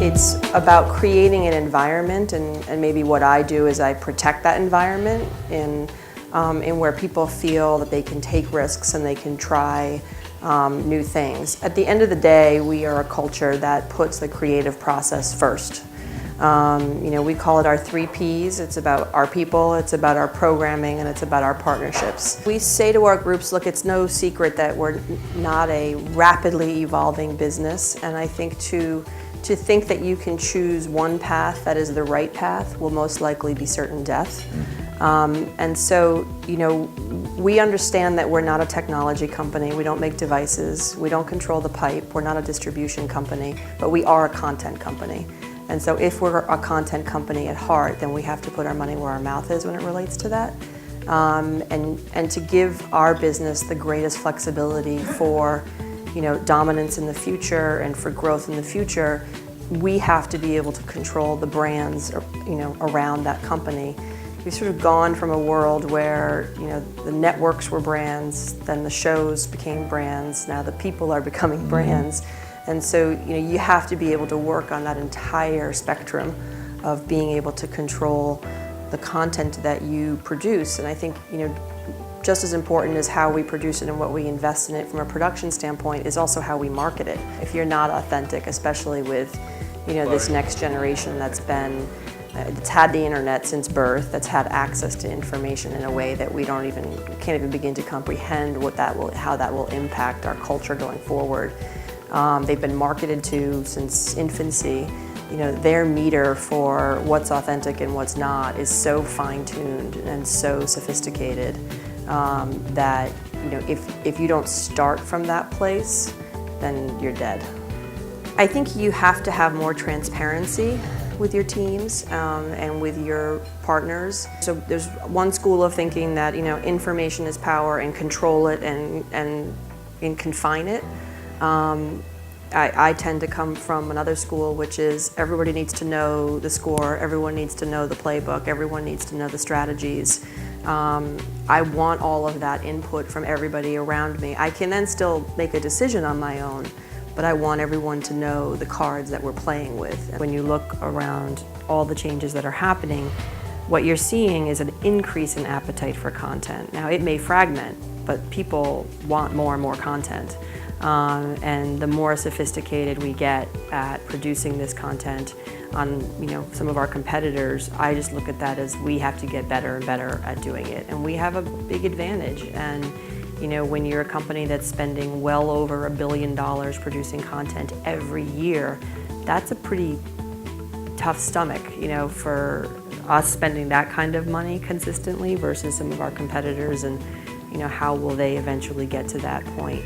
It's about creating an environment, and maybe what I do is I protect that environment in where people feel that they can take risks and they can try new things. At the end of the day, we are a culture that puts the creative process first. We call it our 3 Ps. It's about our people, it's about our programming, and it's about our partnerships. We say to our groups, look, it's no secret that we're not a rapidly evolving business, and I think to think that you can choose one path that is the right path will most likely be certain death. And so, we understand that we're not a technology company, we don't make devices, we don't control the pipe, we're not a distribution company, but we are a content company. And so if we're a content company at heart, then we have to put our money where our mouth is when it relates to that. And to give our business the greatest flexibility for dominance in the future and for growth in the future, we have to be able to control the brands around that company. We've sort of gone from a world where the networks were brands, then the shows became brands, now the people are becoming brands. And so you have to be able to work on that entire spectrum of being able to control the content that you produce. And I think just as important as how we produce it and what we invest in it from a production standpoint is also how we market it. If you're not authentic, especially with this next generation that's had the internet since birth, that's had access to information in a way that we can't even begin to comprehend how that will impact our culture going forward. They've been marketed to since infancy. Their meter for what's authentic and what's not is so fine-tuned and so sophisticated that if you don't start from that place, then you're dead. I think you have to have more transparency with your teams and with your partners. So there's one school of thinking that information is power and control it and confine it. I tend to come from another school, which is everybody needs to know the score, everyone needs to know the playbook, everyone needs to know the strategies. I want all of that input from everybody around me. I can then still make a decision on my own, but I want everyone to know the cards that we're playing with. When you look around all the changes that are happening, what you're seeing is an increase in appetite for content. Now, it may fragment, but people want more and more content. And the more sophisticated we get at producing this content on some of our competitors, I just look at that as we have to get better and better at doing it. And we have a big advantage. And when you're a company that's spending well over $1 billion producing content every year, that's a pretty tough stomach, for us spending that kind of money consistently versus some of our competitors, and how will they eventually get to that point.